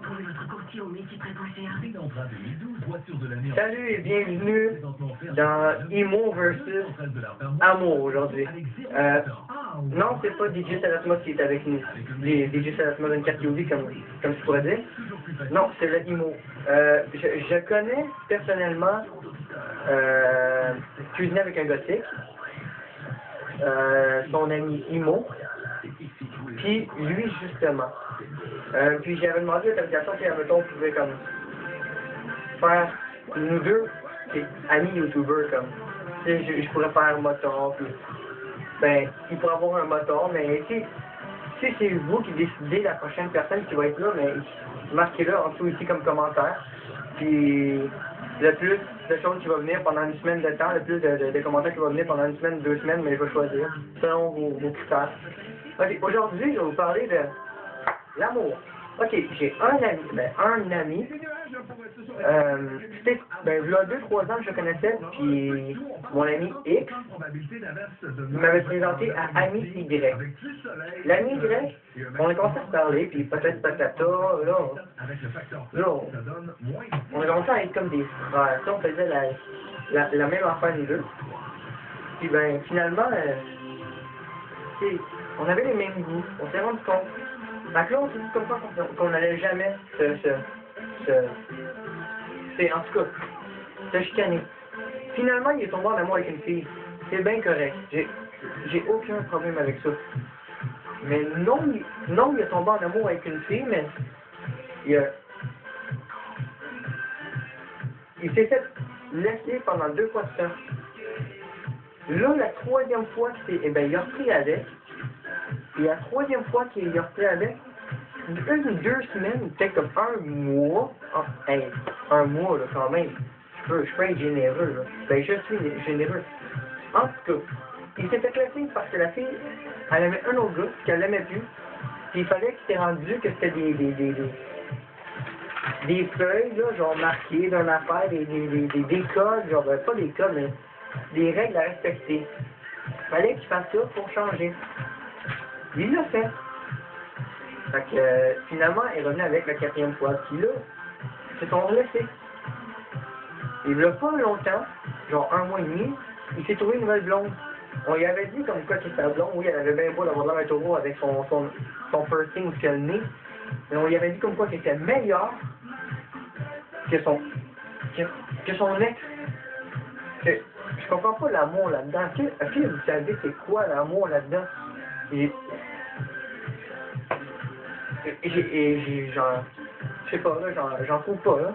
Trouvez votre courtier au métier très pas cher. Salut et bienvenue dans Imo versus Amour aujourd'hui. Non, c'est pas DJ Salatma qui est avec nous. DJ Salatma 24 Yogi comme tu pourrais dire. Non, c'est le Imo. Je connais personnellement Cuisiner avec un gothique, son ami Imo, puis lui justement. Puis j'avais demandé l'autorisation si on pouvait comme faire nous deux, c'est amis youtubeurs comme. Tu sais, je pourrais faire un moton, puis ben, il pourrait avoir un moton, mais si c'est vous qui décidez la prochaine personne qui va être là, mais marquez-le en dessous ici comme commentaire. Puis le plus de choses qui vont venir pendant une semaine de temps, le plus de commentaires qui vont venir pendant une semaine, 2 semaines, mais je vais choisir selon vos critères. Ok, aujourd'hui je vais vous parler de l'amour. Ok, j'ai un ami, c'était, il y a 2-3 ans que je connaissais, puis mon ami X m'avait présenté à Ami Y. L'ami Y, on a commencé à se parler, puis peut-être patata, là, on a commencé à être comme des frères, on faisait la même affaire nous deux. Puis ben, finalement, on avait les mêmes goûts, on s'est rendu compte. Donc là, on s'est dit comme ça qu'on n'allait jamais en tout cas, se chicaner. Finalement, il est tombé en amour avec une fille. C'est bien correct. J'ai aucun problème avec ça. Mais non, il est tombé en amour avec une fille, mais il s'est fait laisser pendant 2 fois de temps. Là, la 3e fois il a repris avec. Et la 3e fois qu'il est repris avec, 1 ou 2 semaines, peut-être comme 1 mois, un mois là, quand même, je peux être généreux, là. Ben je suis généreux. En tout cas, il s'était classé parce que la fille, elle aimait un autre gars, qu'elle l'aimait plus, puis il fallait qu'il s'est rendu que c'était des feuilles, là, genre marquées d'une affaire, des codes, genre, pas des codes, mais des règles à respecter. Il fallait qu'il fasse ça pour changer. Il l'a fait. Fait que finalement, elle est revenue avec la 4e fois. Puis là, ils se sont relaissés. Il l'a pas longtemps, genre 1 mois et demi, il s'est trouvé une nouvelle blonde. On lui avait dit comme quoi que sa blonde, oui, elle avait bien beau d'avoir l'air d'un taureau avec son piercing ou le nez. Mais on lui avait dit comme quoi qu'elle était meilleure que son ex. Je comprends pas l'amour là-dedans. Est-ce que vous savez c'est quoi l'amour là-dedans? Genre, je sais pas, là, j'en trouve pas, là.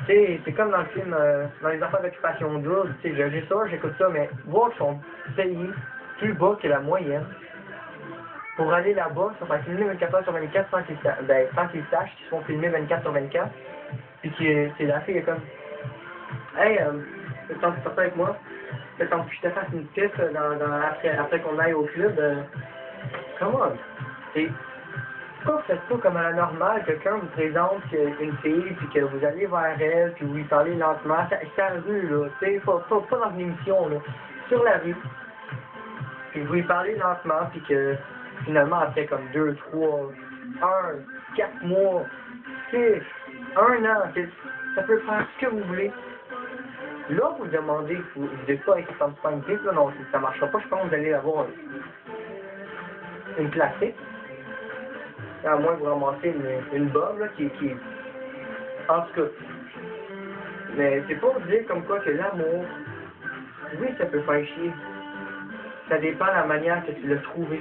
Tu sais, c'est comme dans le film, dans les affaires d'occupation double, tu sais, j'ai ça, j'écoute ça, mais voir qu'ils sont payés plus bas que la moyenne, pour aller là-bas, ça va filmer 24 heures sur 24 sans qu'ils sachent qu'ils se font filmer 24 sur 24, puis que la fille est comme, hey, t'as envie de sortir avec moi? T'as envie que je te fasse une piste après qu'on aille au club? Come on! Pourquoi vous faites pas comme à la normale, quelqu'un vous présente une fille, puis que vous allez vers elle, puis vous lui parlez lentement, c'est à la rue, là, tu sais, pas dans une émission, là, sur la rue. Puis vous lui parlez lentement, puis que finalement, après comme 2, 3, 4 mois, 6, 1 an, ça peut faire ce que vous voulez. Là, vous demandez, vous dites pas, c'est comme pas une piste, là, non, ça marchera pas, je pense que vous allez avoir une classique. À moins que vous ramassez une bob, là, qui... En tout cas. Mais c'est pas vous dire comme quoi que l'amour, oui, ça peut faire chier. Ça dépend de la manière que tu l'as trouvé.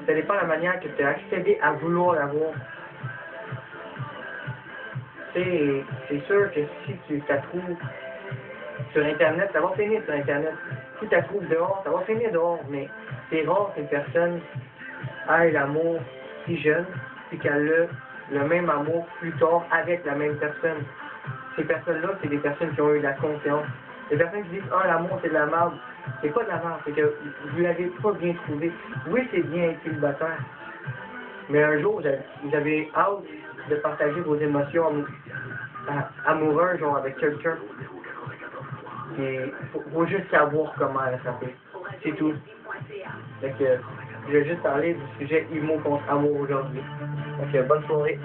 Ça dépend de la manière que tu as accédé à vouloir l'avoir. C'est sûr que si tu la trouves sur Internet, ça va finir sur Internet. Si tu la trouves dehors, ça va finir dehors. Mais c'est rare qu'une personne ait l'amour si jeune, puis qu'elle a le même amour plus tard avec la même personne. Ces personnes-là, c'est des personnes qui ont eu de la confiance. Les personnes qui disent « Ah, l'amour, c'est de la merde », c'est pas de la merde, c'est que vous l'avez pas bien trouvé. Oui, c'est bien être célibataire, mais un jour, vous avez hâte de partager vos émotions amoureuses, genre avec quelqu'un. Il faut juste savoir comment ça fait. C'est tout. Fait que, je vais juste parler du sujet Imo contre amour aujourd'hui. Donc, bonne soirée.